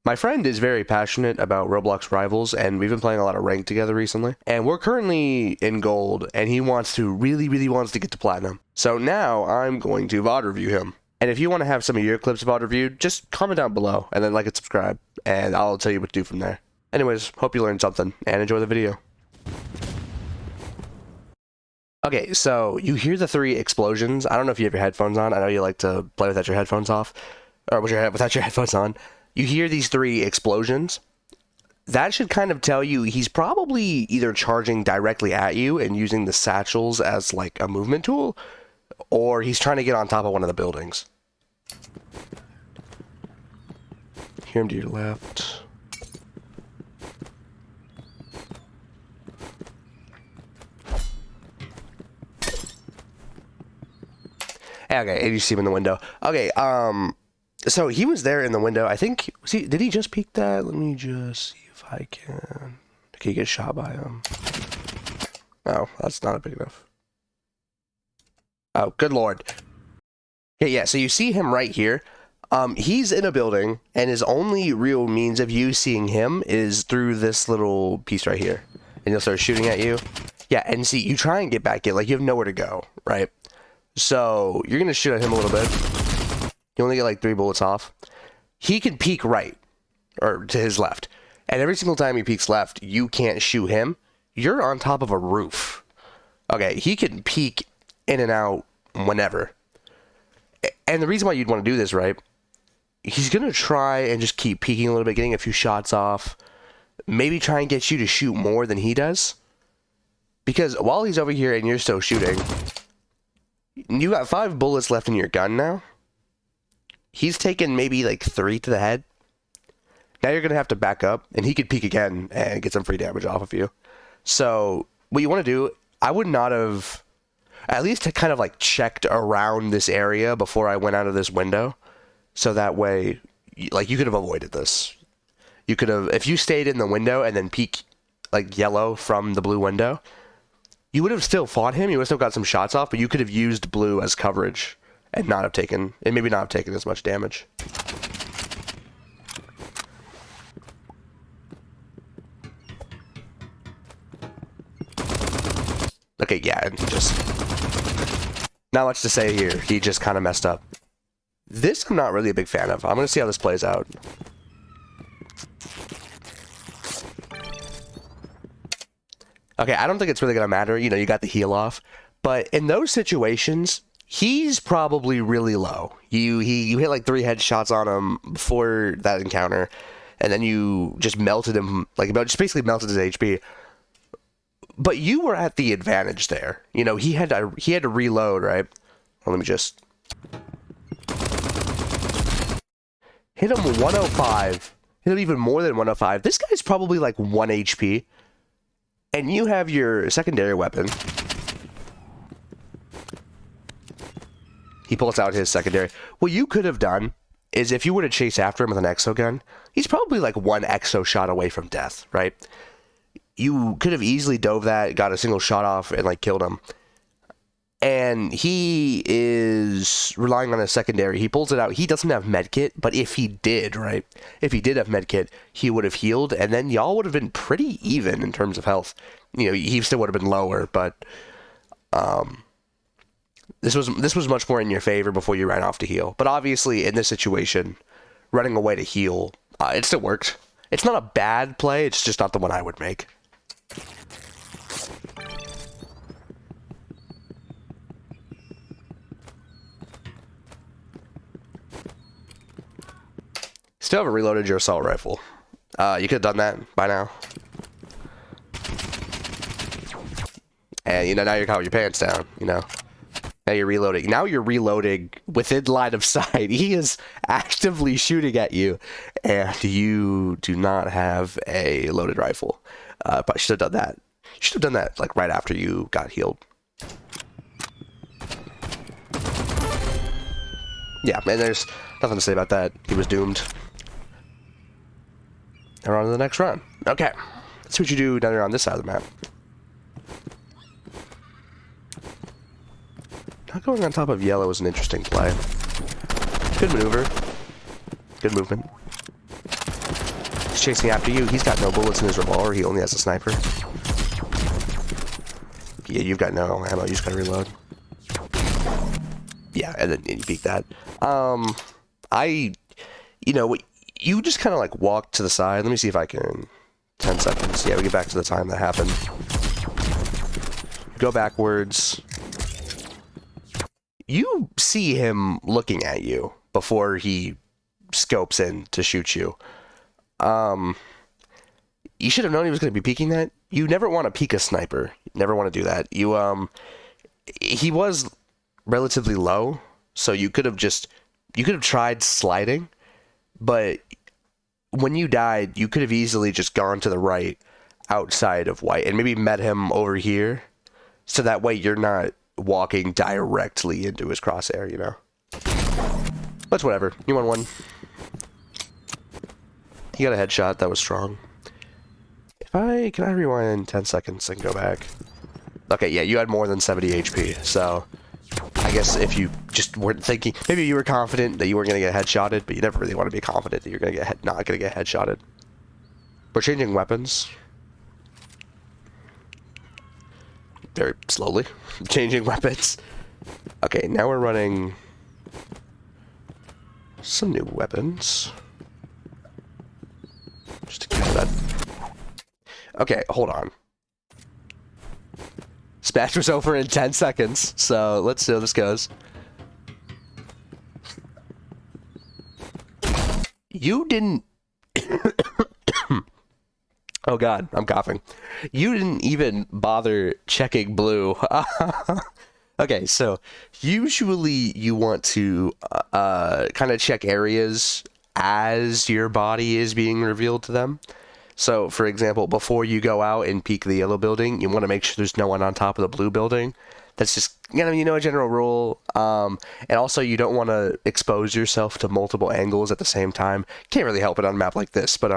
My friend is very passionate about Roblox Rivals, and we've been playing a lot of ranked together recently. And we're currently in gold, and he really wants to get to platinum. So now I'm going to VOD review him. And if you want to have some of your clips VOD reviewed, just comment down below, and then like and subscribe, and I'll tell you what to do from there. Anyways, hope you learned something, and enjoy the video. Okay, so you hear the 3 explosions. I don't know if you have your headphones on. I know you like to play without your headphones off, or without your headphones on. You hear these 3 explosions. That should kind of tell you he's probably either charging directly at you and using the satchels as like a movement tool, or he's trying to get on top of one of the buildings. Hear him to your left. Okay, and you see him in the window. Okay, so he was there in the window. I think, did he just peek that? Let me just see if I can. Can you get shot by him? Oh, that's not big enough. Oh, good lord. Okay, yeah, so you see him right here. He's in a building, and his only real means of you seeing him is through this little piece right here. And he'll start shooting at you. Yeah, and see, you try and get back in. Like, you have nowhere to go, right? So, you're going to shoot at him a little bit. You only get like 3 bullets off. He can peek right, or to his left. And every single time he peeks left, you can't shoot him. You're on top of a roof. Okay, he can peek in and out whenever. And the reason why you'd want to do this, right? He's going to try and just keep peeking a little bit, getting a few shots off. Maybe try and get you to shoot more than he does. Because while he's over here and you're still shooting, you got 5 bullets left in your gun now. He's taken maybe like 3 to the head. Now you're going to have to back up, and he could peek again and get some free damage off of you. So what you want to do, I would not have at least kind of like checked around this area before I went out of this window. So that way, like, you could have avoided this. You could have, if you stayed in the window and then peek like yellow from the blue window, you would have still fought him. You would have still got some shots off, but you could have used blue as coverage and maybe not have taken as much damage. Okay, yeah, and just not much to say here. He just kind of messed up. This I'm not really a big fan of. I'm gonna see how this plays out. Okay, I don't think it's really gonna matter. You know, you got the heal off, but in those situations, he's probably really low. You hit like 3 headshots on him before that encounter, and then you just melted him, like just basically melted his HP. But you were at the advantage there. You know, he had to reload, right? Well, let me just hit him 105. Hit him even more than 105. This guy's probably like 1 HP. And you have your secondary weapon. He pulls out his secondary. What you could have done is, if you were to chase after him with an exo gun, he's probably like 1 exo shot away from death, right? You could have easily dove that, got a single shot off, and like killed him. And he is relying on a secondary. He pulls it out. He doesn't have medkit, but if he did, right? If he did have medkit, he would have healed, and then y'all would have been pretty even in terms of health. You know, he still would have been lower, but this was much more in your favor before you ran off to heal. But obviously, in this situation, running away to heal, it still worked. It's not a bad play. It's just not the one I would make. Still haven't reloaded your assault rifle. You could have done that by now. And, you know, now you're caught with your pants down, you know. Now you're reloading. Now you're reloading within line of sight. He is actively shooting at you, and you do not have a loaded rifle. But should have done that. You should have done that, like, right after you got healed. Yeah, and there's nothing to say about that. He was doomed. Now we're on to the next run. Okay. Let's see what you do down there on this side of the map. Not going on top of yellow is an interesting play. Good maneuver. Good movement. He's chasing after you. He's got no bullets in his revolver. He only has a sniper. Yeah, you've got no ammo. You just gotta reload. Yeah, and then you beat that. You know, you just kind of like walk to the side. Let me see if I can... 10 seconds. Yeah, we get back to the time that happened. Go backwards. You see him looking at you before he scopes in to shoot you. You should have known he was going to be peeking that. You never want to peek a sniper. You never want to do that. He was relatively low, so you could have tried sliding, but when you died, you could have easily just gone to the right outside of white and maybe met him over here, so that way you're not walking directly into his crosshair, you know? But whatever. You won one. He got a headshot. That was strong. Can I rewind 10 seconds and go back? Okay, yeah, you had more than 70 HP, so I guess if you just weren't thinking, maybe you were confident that you weren't going to get headshotted, but you never really want to be confident that you're going to get not going to get headshotted. We're changing weapons. Very slowly. Changing weapons. Okay, now we're running some new weapons. Just to get that. Okay, hold on. Smash was over in 10 seconds, so let's see how this goes. You didn't... Oh god, I'm coughing. You didn't even bother checking blue. Okay, so usually you want to kind of check areas as your body is being revealed to them. So, for example, before you go out and peek the yellow building, you want to make sure there's no one on top of the blue building. That's just, you know, a general rule. And also, you don't want to expose yourself to multiple angles at the same time. Can't really help it on a map like this, but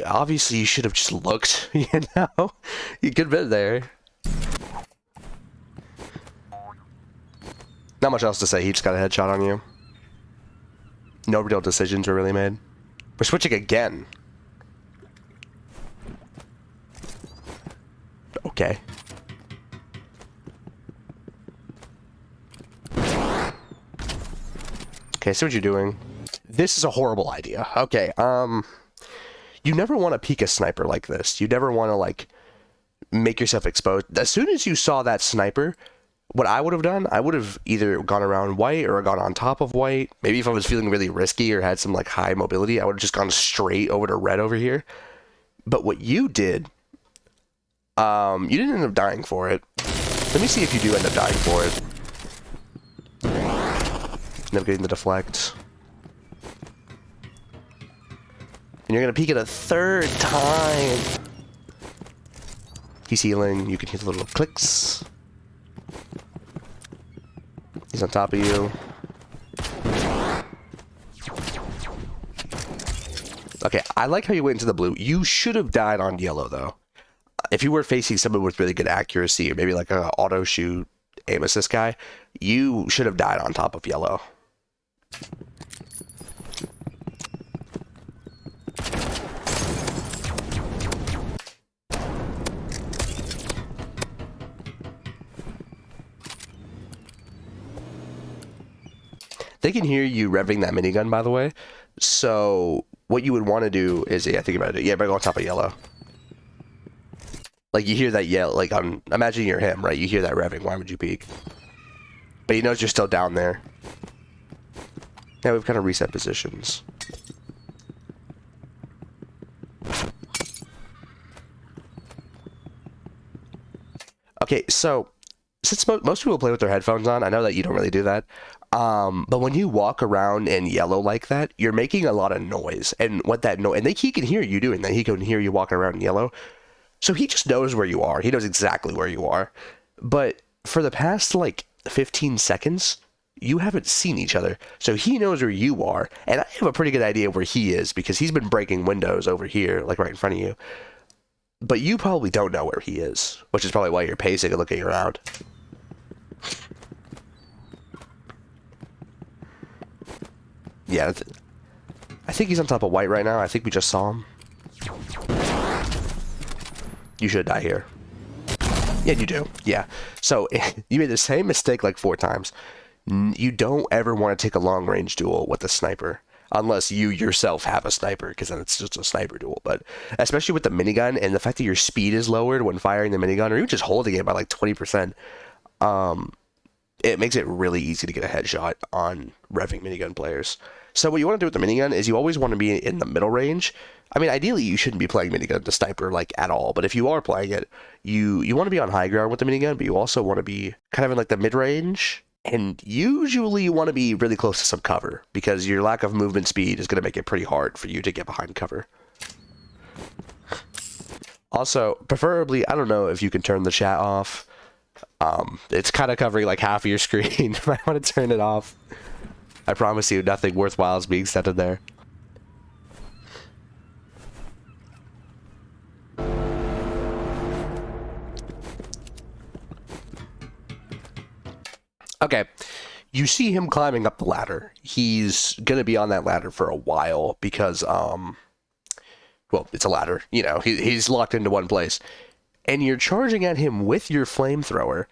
obviously you should have just looked, you know? You could have been there. Not much else to say. He just got a headshot on you. No real decisions were really made. We're switching again. Okay. Okay, see what you're doing. This is a horrible idea. Okay, you never want to peek a sniper like this. You never want to, like, make yourself exposed. As soon as you saw that sniper, what I would have done, I would have either gone around white or gone on top of white. Maybe if I was feeling really risky or had some, like, high mobility, I would have just gone straight over to red over here. But what you did... you didn't end up dying for it. Let me see if you do end up dying for it. Never getting the deflect. And you're gonna peek it a third time. He's healing. You can hear the little clicks. He's on top of you. Okay, I like how you went into the blue. You should have died on yellow, though. If you were facing someone with really good accuracy, or maybe like an auto shoot aim assist guy, you should have died on top of yellow. They can hear you revving that minigun, by the way. So what you would want to do is, yeah, think about it. Yeah, but go on top of yellow. Like, you hear that yell, like, imagine you're him, right? You hear that revving, why would you peek? But he knows you're still down there. Now we've kind of reset positions. Okay, so, since most people play with their headphones on, I know that you don't really do that. But when you walk around in yellow like that, you're making a lot of noise. And what that noise, and he can hear you doing that. He can hear you walking around in yellow. So he just knows where you are. He knows exactly where you are. But for the past, like, 15 seconds, you haven't seen each other. So he knows where you are. And I have a pretty good idea where he is because he's been breaking windows over here, like right in front of you. But you probably don't know where he is, which is probably why you're pacing and looking around. Yeah, I think he's on top of white right now. I think we just saw him. You should die here. Yeah, you do. Yeah. So you made the same mistake like 4 times. You don't ever want to take a long-range duel with a sniper. Unless you yourself have a sniper, because then it's just a sniper duel. But especially with the minigun, and the fact that your speed is lowered when firing the minigun, or even just holding it by like 20%, it makes it really easy to get a headshot on revving minigun players. So what you want to do with the minigun is you always want to be in the middle range. I mean, ideally, you shouldn't be playing minigun to sniper, like, at all. But if you are playing it, you want to be on high ground with the minigun, but you also want to be kind of in, like, the mid-range. And usually you want to be really close to some cover, because your lack of movement speed is going to make it pretty hard for you to get behind cover. Also, preferably, I don't know if you can turn the chat off. It's kind of covering, like, half of your screen. You might want to turn it off. I promise you, nothing worthwhile is being said in there. Okay, you see him climbing up the ladder. He's gonna be on that ladder for a while because, well, it's a ladder. You know, he's locked into one place. And you're charging at him with your flamethrower,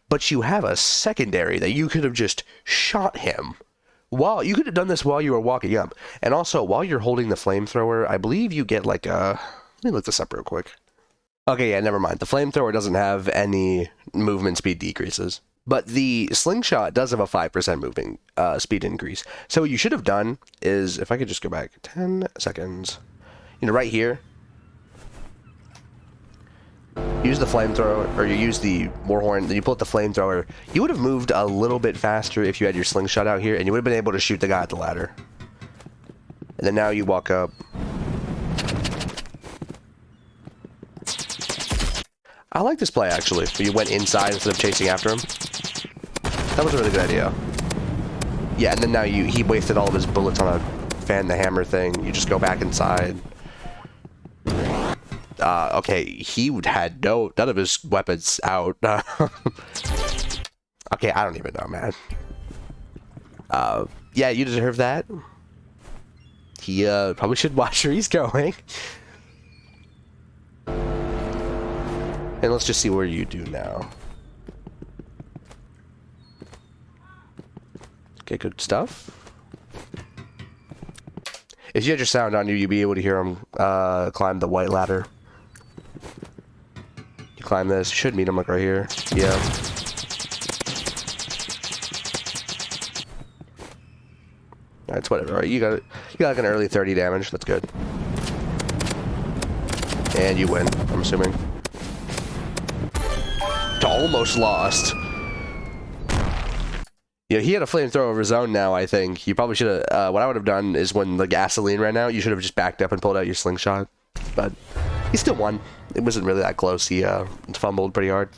but you have a secondary that you could have just shot him. You could have done this while you were walking up. And also, while you're holding the flamethrower, I believe you get like a... Let me look this up real quick. Okay, yeah, never mind. The flamethrower doesn't have any movement speed decreases. But the slingshot does have a 5% moving speed increase. So what you should have done is, if I could just go back 10 seconds, you know, right here, use the flamethrower, or you use the warhorn, then you pull out the flamethrower. You would have moved a little bit faster if you had your slingshot out here, and you would have been able to shoot the guy at the ladder. And then now you walk up. I like this play, actually, where you went inside instead of chasing after him. That was a really good idea. Yeah, and then now he wasted all of his bullets on a fan the hammer thing. You just go back inside. Okay, he had none of his weapons out. Okay, I don't even know, man. Yeah, you deserve that. He probably should watch where he's going. And let's just see where you do now. Okay, good stuff. If you had your sound on you, you'd be able to hear him climb the white ladder. You climb this, should meet him like right here. Yeah. That's whatever. Right, you got like an early 30 damage. That's good. And you win, I'm assuming. Almost lost. Yeah, he had a flamethrower of his own now, I think. You probably should have... what I would have done is when the gasoline ran out, you should have just backed up and pulled out your slingshot. But he still won. It wasn't really that close. He fumbled pretty hard.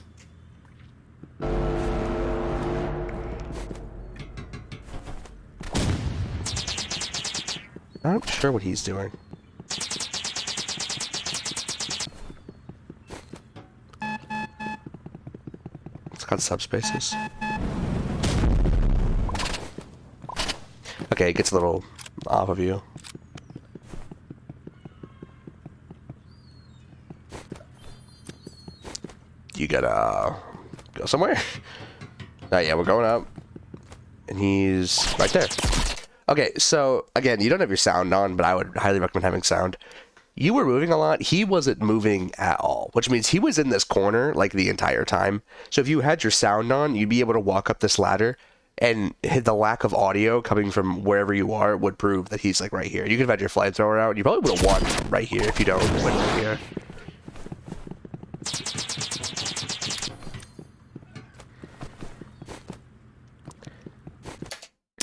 Not sure what he's doing. It's got subspaces. Okay, it gets a little off of you. You gotta go somewhere? Yeah, we're going up. And he's right there. Okay, so, again, you don't have your sound on, but I would highly recommend having sound. You were moving a lot. He wasn't moving at all, which means he was in this corner, like, the entire time. So if you had your sound on, you'd be able to walk up this ladder, and the lack of audio coming from wherever you are would prove that he's, like, right here. You could have had your flamethrower out, and you probably would have won right here if you don't win right here.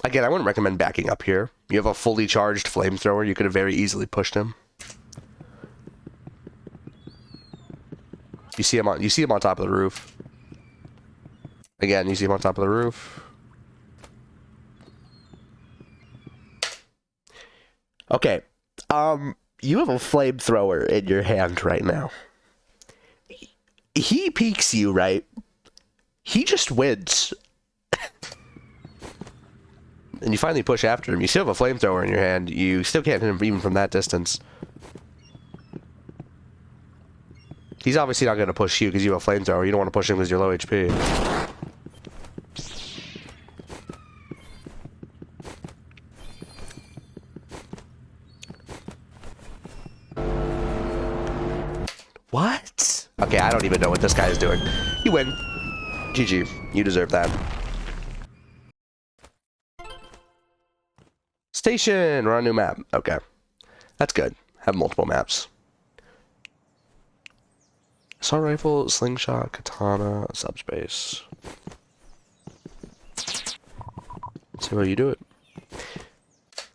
Again, I wouldn't recommend backing up here. You have a fully charged flamethrower. You could have very easily pushed him. You see him on top of the roof. Again, you see him on top of the roof. Okay. You have a flamethrower in your hand right now. He peeks you, right? He just wins. and you finally push after him. You still have a flamethrower in your hand. You still can't hit him even from that distance. He's obviously not going to push you because you have a flamethrower. You don't want to push him because you're low HP. What? Okay, I don't even know what this guy is doing. You win. GG. You deserve that. Station. We're on a new map. Okay. That's good. Have multiple maps. Assault rifle, slingshot, katana, subspace. See how you do it.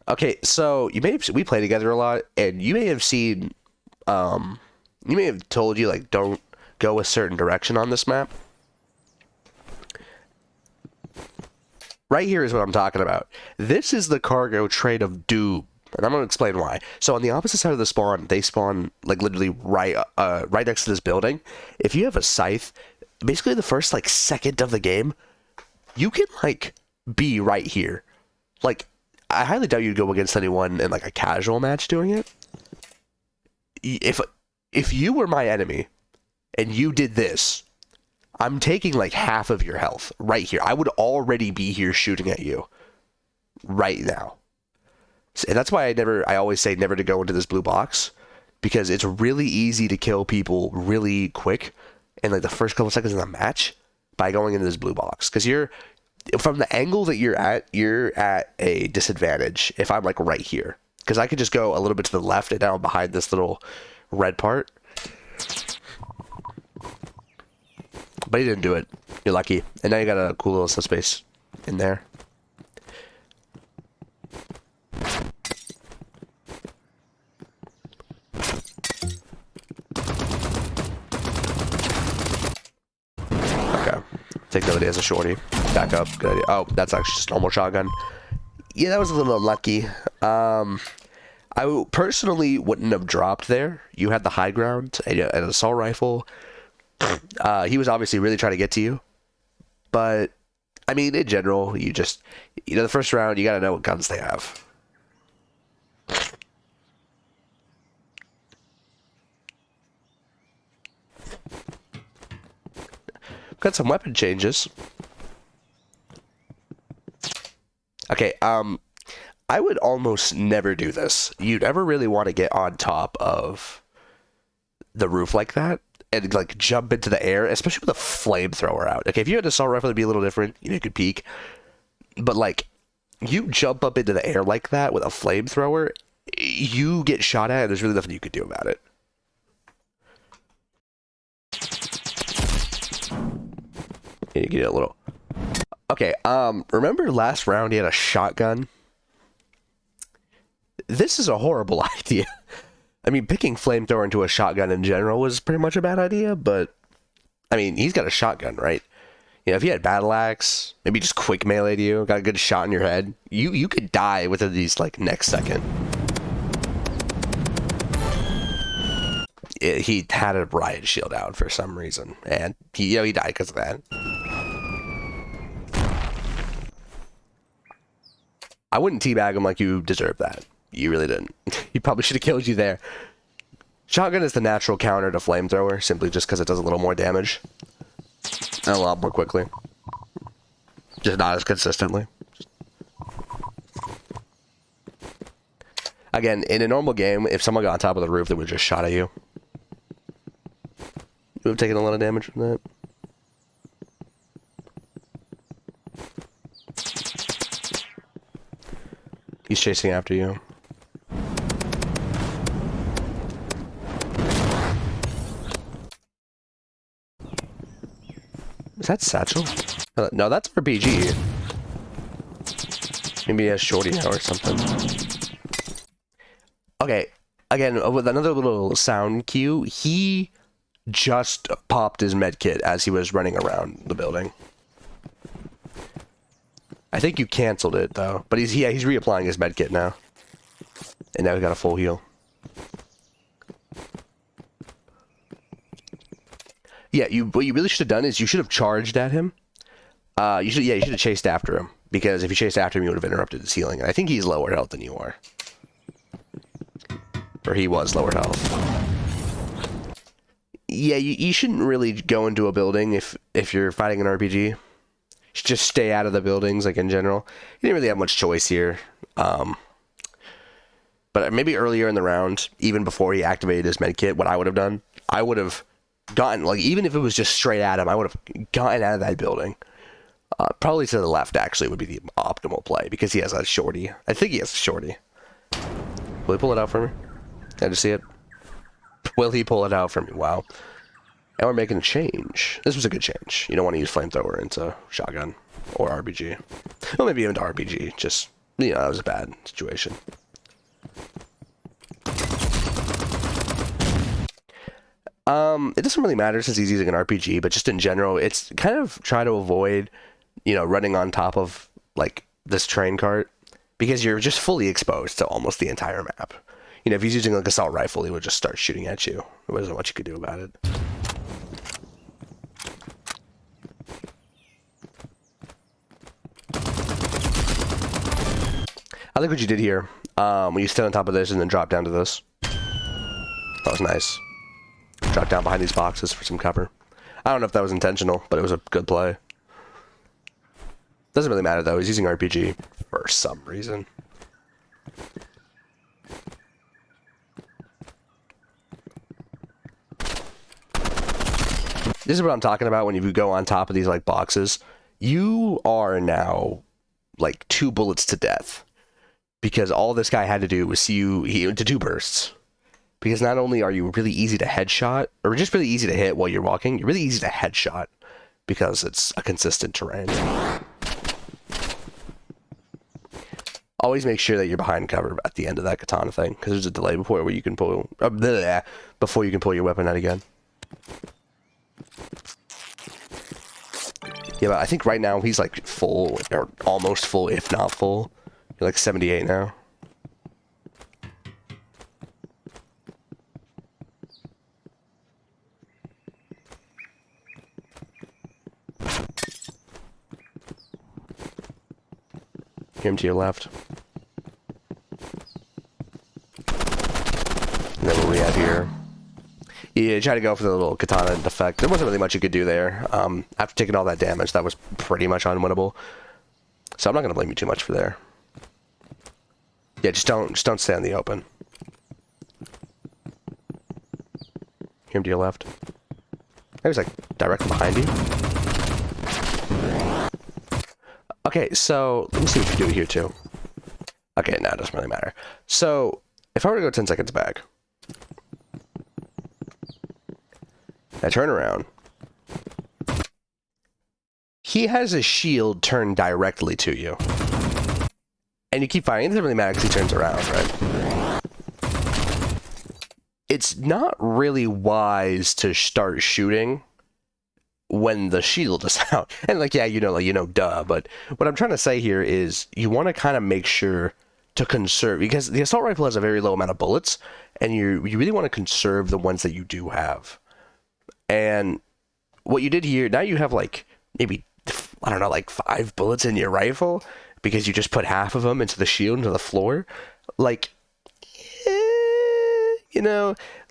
Okay, so you may have, we play together a lot, and you may have seen, you may have told you like don't go a certain direction on this map. Right here is what I'm talking about. This is the cargo trade of doom. And I'm going to explain why. So on the opposite side of the spawn, they spawn like literally right next to this building. If you have a scythe, basically the first like second of the game, you can like be right here. Like I highly doubt you'd go against anyone in like a casual match doing it. If you were my enemy and you did this, I'm taking like half of your health right here. I would already be here shooting at you right now. And that's why I always say never to go into this blue box, because it's really easy to kill people really quick in like the first couple seconds of the match by going into this blue box. Because you're, from the angle that you're at a disadvantage if I'm like right here. Because I could just go a little bit to the left and down behind this little red part. But he didn't do it. You're lucky. And now you got a cool little subspace in there. Take the other day as a shorty. Back up. Good idea. Oh, that's actually just a normal shotgun. Yeah, that was a little unlucky. I personally wouldn't have dropped there. You had the high ground and an assault rifle. He was obviously really trying to get to you. But, I mean, in general, you just... You know, the first round, you gotta know what guns they have. Got some weapon changes. Okay, I would almost never do this. You'd never really want to get on top of the roof like that and like jump into the air, especially with a flamethrower out. Okay, if you had an assault rifle, it'd be a little different. You could peek. But like, you jump up into the air like that with a flamethrower, you get shot at, and there's really nothing you could do about it. You get a little... Okay, remember last round he had a shotgun? This is a horrible idea. I mean, picking flamethrower into a shotgun in general was pretty much a bad idea, but... I mean, he's got a shotgun, right? You know, if he had battle axe, maybe just quick melee to you, got a good shot in your head, you could die within these, like, next second. He had a riot shield out for some reason, and he died because of that. I wouldn't teabag him like you deserve that. You really didn't. He probably should have killed you there. Shotgun is the natural counter to flamethrower, simply just because it does a little more damage. And a lot more quickly. Just not as consistently. Again, in a normal game, if someone got on top of the roof, they would have just shot at you. You would have taken a lot of damage from that. He's chasing after you. Is that Satchel? No, that's RPG. Maybe a shorty now or something. Okay, again, with another little sound cue, he just popped his medkit as he was running around the building. I think you canceled it though, but he's reapplying his medkit now, and now he's got a full heal. Yeah, what you really should have done is you should have charged at him, You should have chased after him, because if you chased after him, you would have interrupted his healing. And I think he's lower health than you are, or he was lower health. Yeah, you shouldn't really go into a building if you're fighting an RPG. You should just stay out of the buildings, like in general. You didn't really have much choice here. But maybe earlier in the round, even before he activated his medkit, what I would have done, I would have gotten, like, even if it was just straight at him, I would have gotten out of that building. Probably to the left, actually, would be the optimal play, because he has a shorty. I think he has a shorty. Will he pull it out for me? Can I just see it? Will he pull it out for me? Wow. And we're making a change. This was a good change. You don't want to use flamethrower into shotgun or RPG. Well, maybe even to RPG. Just, you know, that was a bad situation. It doesn't really matter since he's using an RPG, but just in general, it's kind of try to avoid, you know, running on top of, like, this train cart, because you're just fully exposed to almost the entire map. You know, if he's using, like, assault rifle, he would just start shooting at you. There wasn't much you could do about it. I like what you did here. When you stood on top of this and then dropped down to this. That was nice. Drop down behind these boxes for some cover. I don't know if that was intentional, but it was a good play. Doesn't really matter though, he's using RPG for some reason. This is what I'm talking about when you go on top of these like boxes. You are now like 2 bullets to death. Because all this guy had to do was see you into 2 bursts. Because not only are you really easy to headshot, or just really easy to hit while you're walking, you're really easy to headshot because it's a consistent terrain. Always make sure that you're behind cover at the end of that katana thing, because there's a delay before where you can pull before you can pull your weapon out again. Yeah, but I think right now he's like full, or almost full, if not full. You're like 78 now. Him to your left. And then what we have here. Yeah, try to go for the little katana effect. There wasn't really much you could do there. After taking all that damage, that was pretty much unwinnable. So I'm not going to blame you too much for there. Yeah, just don't stay in the open. Him to your left. He was like directly behind you. Okay, so let me see what you do here too. Okay, now it doesn't really matter. So if I were to go 10 seconds back, I turn around. He has a shield turned directly to you. And you keep firing. It doesn't really matter because he turns around, right? It's not really wise to start shooting when the shield is out. And like, yeah, duh. But what I'm trying to say here is you want to kind of make sure to conserve, because the assault rifle has a very low amount of bullets, and you really want to conserve the ones that you do have. And what you did here, now you have like maybe, I don't know, like 5 bullets in your rifle, because you just put half of them into the shield, into the floor. Like,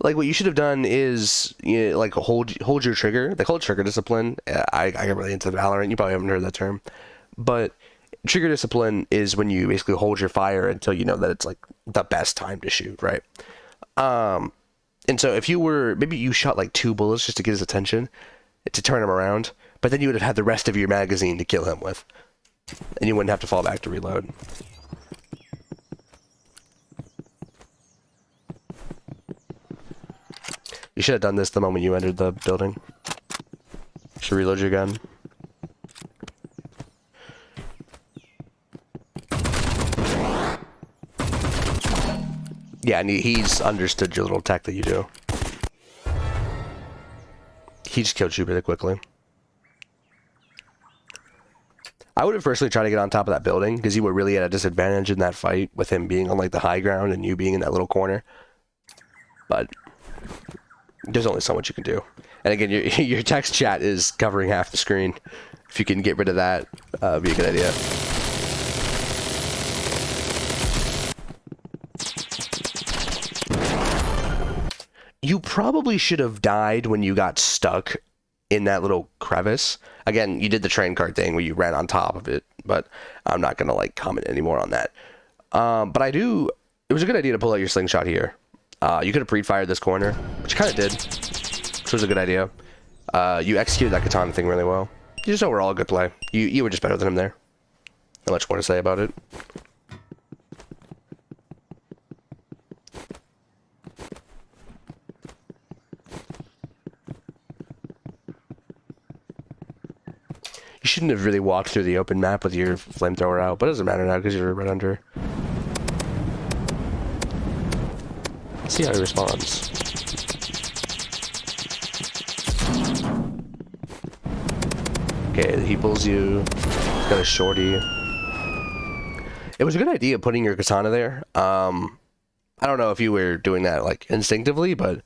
like what you should have done is, like hold your trigger. They call it trigger discipline. I get really into Valorant. You probably haven't heard that term. But trigger discipline is when you basically hold your fire until you know that it's like the best time to shoot, right? And so if maybe you shot like 2 bullets just to get his attention, to turn him around, but then you would have had the rest of your magazine to kill him with. And you wouldn't have to fall back to reload. You should have done this the moment you entered the building. Should reload your gun. Yeah, and he's understood your little tech that you do. He just killed you really quickly. I would have personally tried to get on top of that building, because you were really at a disadvantage in that fight with him being on like the high ground and you being in that little corner. But there's only so much you can do. And again, your text chat is covering half the screen. If you can get rid of that, it'd be a good idea. You probably should have died when you got stuck in that little crevice. Again, you did the train cart thing where you ran on top of it, but I'm not gonna like comment anymore on that. But it was a good idea to pull out your slingshot here. You could have pre-fired this corner, which you kind of did, which was a good idea. You executed that katana thing really well. You just overall a good play. You were just better than him there. Not much more to say about it. You shouldn't have really walked through the open map with your flamethrower out, but it doesn't matter now because you're right under. Let's see how he responds. Okay, he pulls you. He's got a shorty. It was a good idea putting your katana there. I don't know if you were doing that like instinctively, but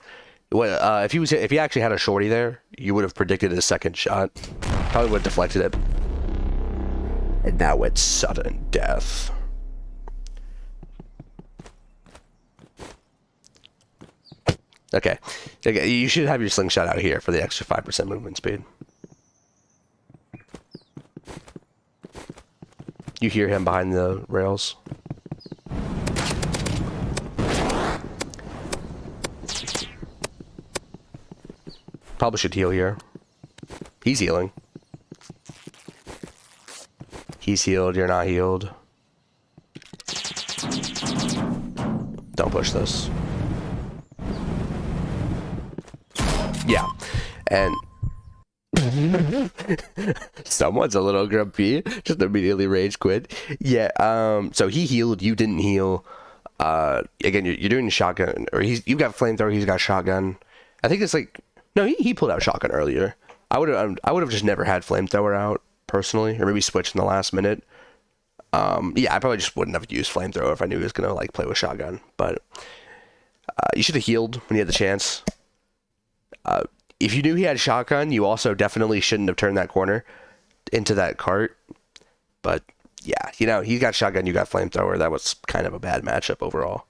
if he actually had a shorty there, you would have predicted his second shot. Probably would have deflected it. And now it's sudden death. Okay, you should have your slingshot out here for the extra 5% movement speed. You hear him behind the rails. Probably should heal here. He's healing. He's healed, you're not healed. Don't push this. Yeah. And someone's a little grumpy. Just immediately rage quit. Yeah, so he healed, you didn't heal. Again, you're doing shotgun, or you've got flamethrower, he's got shotgun. I think it's like, no, he pulled out shotgun earlier. I would have just never had flamethrower out personally, or maybe switched in the last minute. Yeah, I probably just wouldn't have used flamethrower if I knew he was gonna like play with shotgun. But you should have healed when you had the chance. If you knew he had shotgun, you also definitely shouldn't have turned that corner into that cart. But yeah, you know, he got shotgun, you got flamethrower. That was kind of a bad matchup overall.